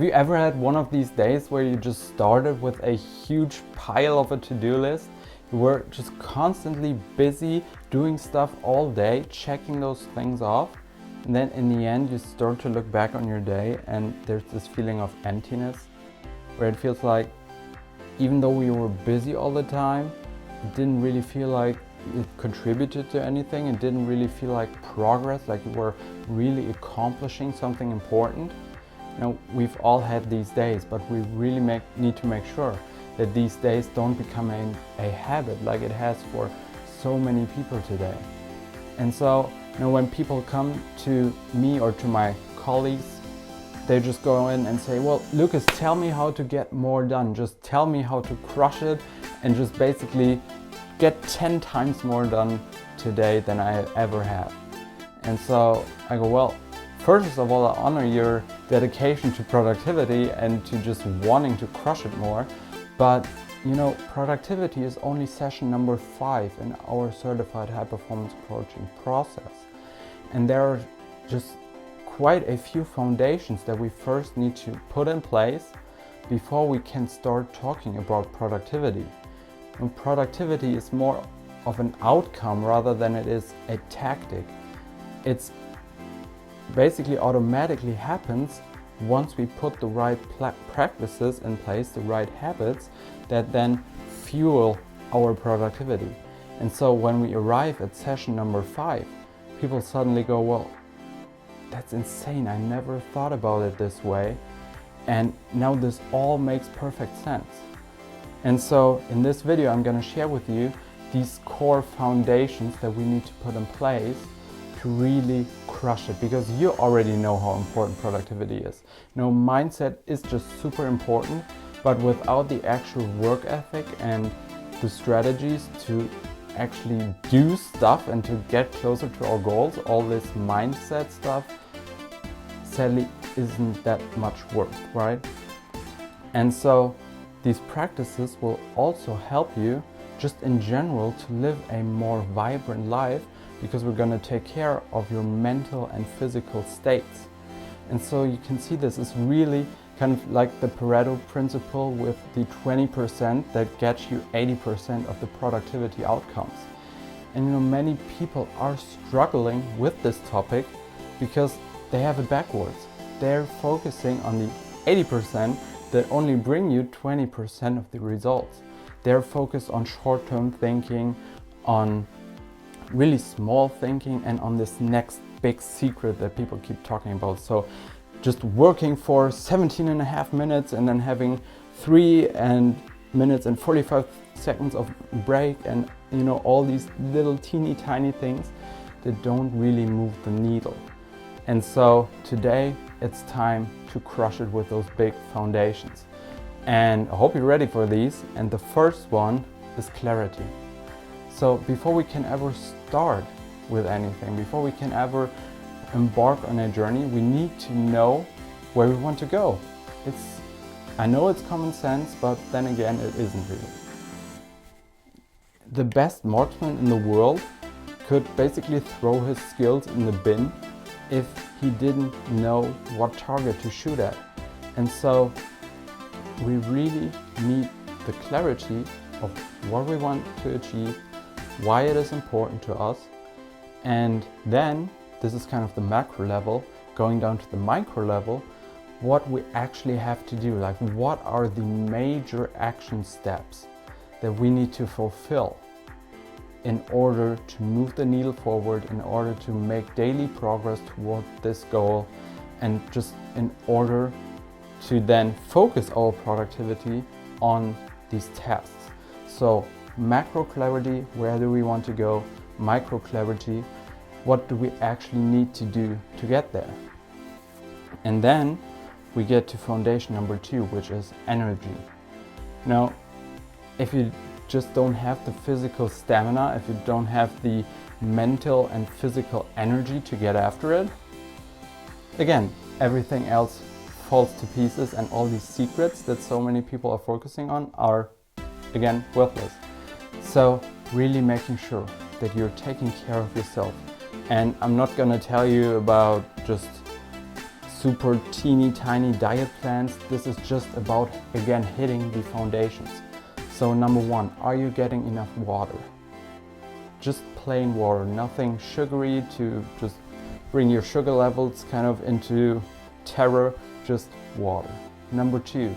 Have you ever had one of these days where you just started with a huge pile of a to-do list? You were just constantly busy doing stuff all day, checking those things off, and then in the end you start to look back on your day and there's this feeling of emptiness where it feels like even though you were busy all the time, it didn't really feel like it contributed to anything. It didn't really feel like progress, like you were really accomplishing something important. Now, we've all had these days, but we really need to make sure that these days don't become a habit like it has for so many people today. And so, when people come to me or to my colleagues, they just go in and say, well, Lucas, tell me how to get more done. Just tell me how to crush it and just basically get 10 times more done today than I ever have. And so I go, well, first of all, I honor your dedication to productivity and to just wanting to crush it more. But productivity is only session number 5 in our certified high performance coaching process. And there are just quite a few foundations that we first need to put in place before we can start talking about productivity. And productivity is more of an outcome rather than it is a tactic. It's basically automatically happens once we put the right practices in place, the right habits that then fuel our productivity. And so when we arrive at session number 5, people suddenly go, well, that's insane, I never thought about it this way, and now this all makes perfect sense. And so in this video I'm going to share with you these core foundations that we need to put in place to really crush it, because you already know how important productivity is. Mindset is just super important, but without the actual work ethic and the strategies to actually do stuff and to get closer to our goals, all this mindset stuff sadly isn't that much worth, right? And so these practices will also help you just in general to live a more vibrant life, because we're going to take care of your mental and physical states. And so you can see this is really kind of like the Pareto principle with the 20% that gets you 80% of the productivity outcomes. And many people are struggling with this topic because they have it backwards. They're focusing on the 80% that only bring you 20% of the results. They're focused on short-term thinking, on really small thinking, and on this next big secret that people keep talking about. So just working for 17.5 minutes and then having 3 minutes and 45 seconds of break, and all these little teeny tiny things that don't really move the needle. And so today it's time to crush it with those big foundations. And I hope you're ready for these. And the first one is clarity. So before we can ever start with anything, before we can ever embark on a journey, we need to know where we want to go. I know it's common sense, but then again, it isn't really. The best marksman in the world could basically throw his skills in the bin if he didn't know what target to shoot at. And so we really need the clarity of what we want to achieve, why it is important to us, and then, this is kind of the macro level, going down to the micro level, what we actually have to do, like what are the major action steps that we need to fulfill in order to move the needle forward, in order to make daily progress toward this goal, and just in order to then focus our productivity on these tasks. So macro clarity, where do we want to go? Micro clarity, what do we actually need to do to get there? And then we get to foundation number 2, which is energy. Now, if you just don't have the physical stamina, if you don't have the mental and physical energy to get after it, again, everything else falls to pieces, and all these secrets that so many people are focusing on are, again, worthless. So really making sure that you're taking care of yourself. And I'm not gonna tell you about just super teeny tiny diet plans. This is just about, again, hitting the foundations. So number one, are you getting enough water? Just plain water, nothing sugary to just bring your sugar levels kind of into terror, just water. Number two,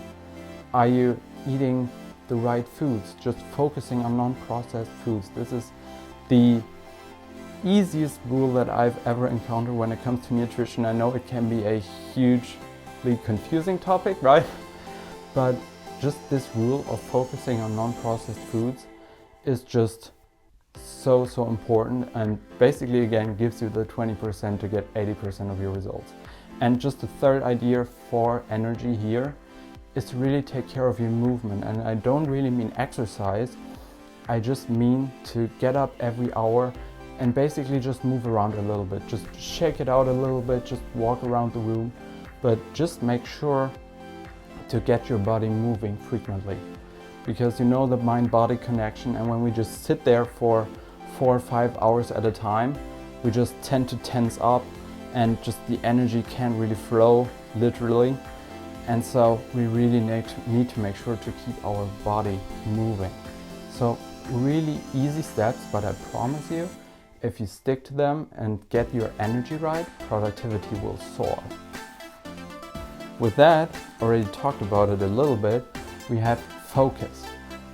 are you eating the right foods? Just focusing on non-processed foods. This is the easiest rule that I've ever encountered when it comes to nutrition. I know it can be a hugely confusing topic, right? But just this rule of focusing on non-processed foods is just so important, and basically again gives you the 20% to get 80% of your results. And just the third idea for energy here is to really take care of your movement. And I don't really mean exercise, I just mean to get up every hour and basically just move around a little bit, just shake it out a little bit, just walk around the room, but just make sure to get your body moving frequently, because you know the mind-body connection, and when we just sit there for 4 or 5 hours at a time, we just tend to tense up and just the energy can't really flow, literally. And so we really need to make sure to keep our body moving. So really easy steps, but I promise you, if you stick to them and get your energy right, productivity will soar. With that, already talked about it a little bit, we have focus.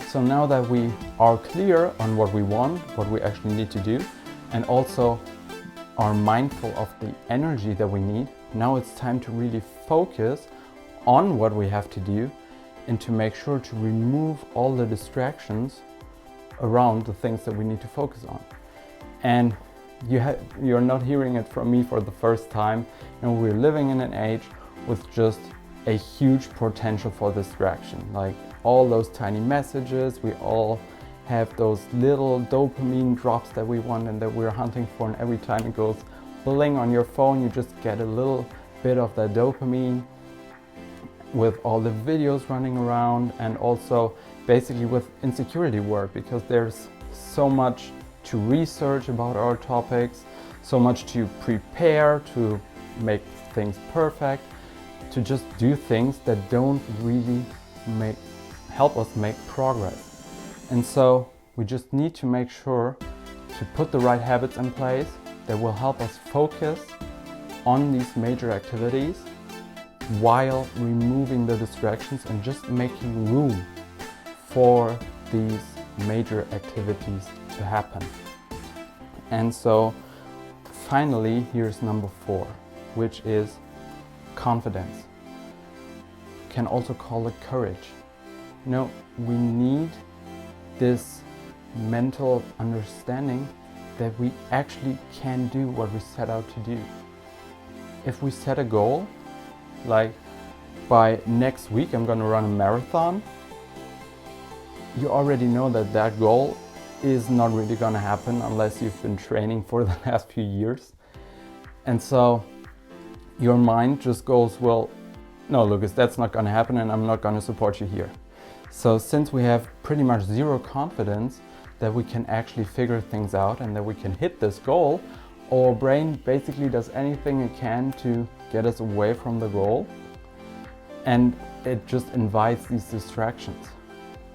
So now that we are clear on what we want, what we actually need to do, and also are mindful of the energy that we need, now it's time to really focus on what we have to do and to make sure to remove all the distractions around the things that we need to focus on. And you're not hearing it from me for the first time. You know, we're living in an age with just a huge potential for distraction. Like all those tiny messages, we all have those little dopamine drops that we want and that we're hunting for, and every time it goes bling on your phone, you just get a little bit of that dopamine with all the videos running around, and also basically with insecurity work, because there's so much to research about our topics, so much to prepare, to make things perfect, to just do things that don't really help us make progress. And so we just need to make sure to put the right habits in place that will help us focus on these major activities while removing the distractions and just making room for these major activities to happen. And so finally, here's number 4, which is confidence. You can also call it courage. You know, we need this mental understanding that we actually can do what we set out to do. If we set a goal, like by next week I'm gonna run a marathon, you already know that that goal is not really gonna happen unless you've been training for the last few years. And so your mind just goes, well, no, Lucas, that's not gonna happen and I'm not gonna support you here. So since we have pretty much zero confidence that we can actually figure things out and that we can hit this goal, our brain basically does anything it can to get us away from the goal, and it just invites these distractions.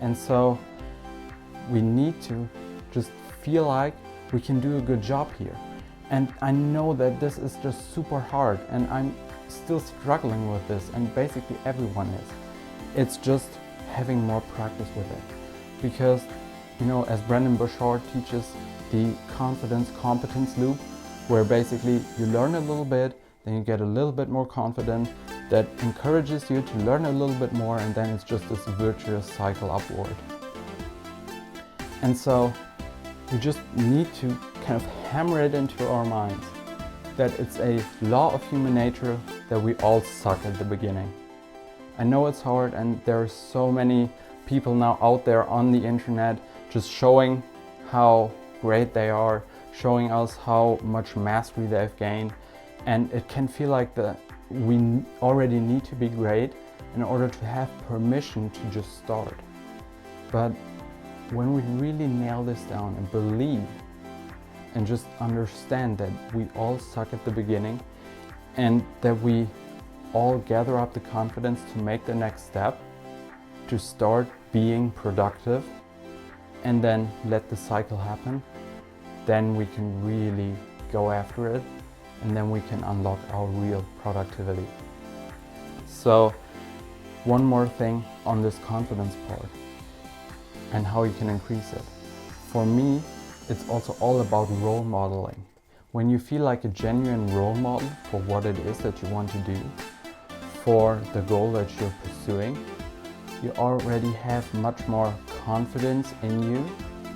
And so we need to just feel like we can do a good job here. And I know that this is just super hard, and I'm still struggling with this, and basically everyone is. It's just having more practice with it. Because, you know, as Brendon Burchard teaches, the confidence competence loop, where basically you learn a little bit, then you get a little bit more confident, that encourages you to learn a little bit more, and then it's just this virtuous cycle upward. And so we just need to kind of hammer it into our minds that it's a law of human nature that we all suck at the beginning. I know it's hard, and there are so many people now out there on the internet just showing how great they are, showing us how much mastery they've gained, and it can feel like we already need to be great in order to have permission to just start. But when we really nail this down and believe and just understand that we all suck at the beginning, and that we all gather up the confidence to make the next step, to start being productive, and then let the cycle happen, then we can really go after it, and then we can unlock our real productivity. So one more thing on this confidence part and how you can increase it. For me, it's also all about role modeling. When you feel like a genuine role model for what it is that you want to do, for the goal that you're pursuing, you already have much more confidence in you,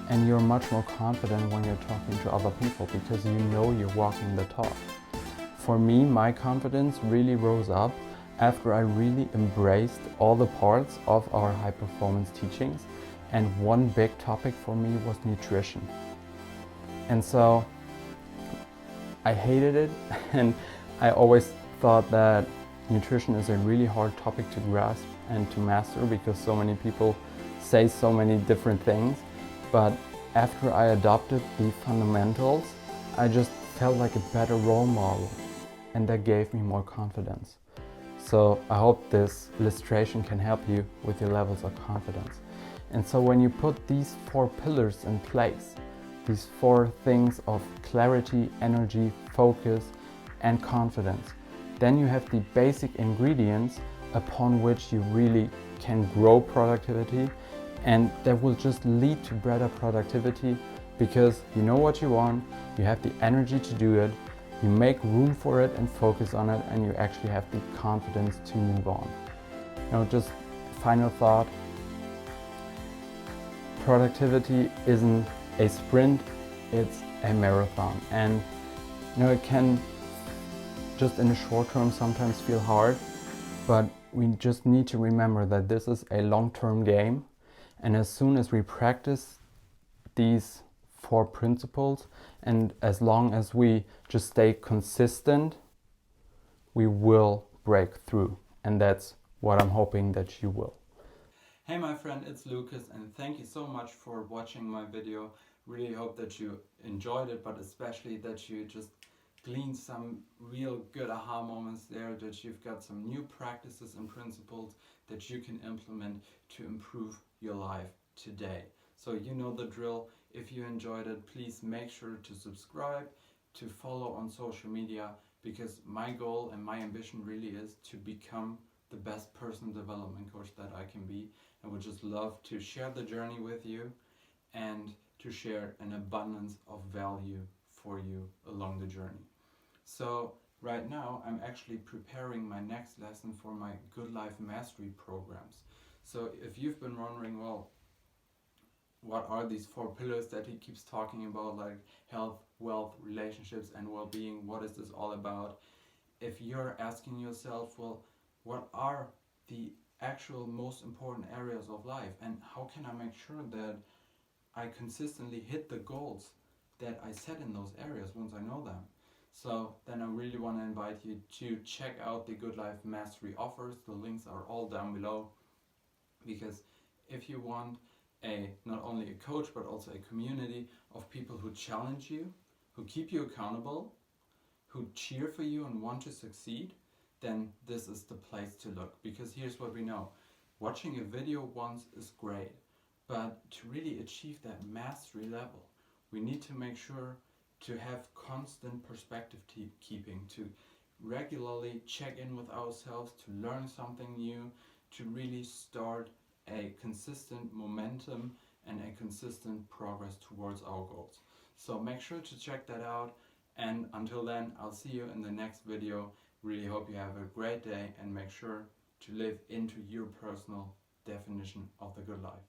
and you're much more confident when you're talking to other people because you know you're walking the talk. For me, my confidence really rose up after I really embraced all the parts of our high performance teachings, and one big topic for me was nutrition. And so I hated it, and I always thought that nutrition is a really hard topic to grasp and to master because so many people say so many different things. But after I adopted the fundamentals, I just felt like a better role model, and that gave me more confidence. So I hope this illustration can help you with your levels of confidence. And so when you put these 4 pillars in place, these 4 things of clarity, energy, focus, and confidence, then you have the basic ingredients upon which you really can grow productivity, and that will just lead to better productivity because you know what you want, you have the energy to do it, you make room for it and focus on it, and you actually have the confidence to move on. Just final thought, productivity isn't a sprint, it's a marathon. And it can just in the short term sometimes feel hard, but we just need to remember that this is a long-term game. And as soon as we practice these 4 principles, and as long as we just stay consistent, we will break through. And that's what I'm hoping that you will. Hey my friend, it's Lucas, and thank you so much for watching my video. Really hope that you enjoyed it, but especially that you just gleaned some real good aha moments there, that you've got some new practices and principles that you can implement to improve your life today. So you know the drill. If you enjoyed it, please make sure to subscribe, to follow on social media, because my goal and my ambition really is to become the best personal development coach that I can be. I would just love to share the journey with you and to share an abundance of value for you along the journey. So right now I'm actually preparing my next lesson for my Good Life Mastery programs. So if you've been wondering, well, what are these 4 pillars that he keeps talking about, like health, wealth, relationships, and well-being, what is this all about? If you're asking yourself, well, what are the actual most important areas of life, and how can I make sure that I consistently hit the goals that I set in those areas once I know them? So then I really want to invite you to check out the Good Life Mastery offers. The links are all down below, because if you want not only a coach but also a community of people who challenge you, who keep you accountable, who cheer for you and want to succeed, then this is the place to look. Because here's what we know. Watching a video once is great, but to really achieve that mastery level, we need to make sure to have constant perspective keeping, to regularly check in with ourselves, to learn something new, to really start a consistent momentum and a consistent progress towards our goals. So make sure to check that out, and until then, I'll see you in the next video. Really hope you have a great day, and make sure to live into your personal definition of the good life.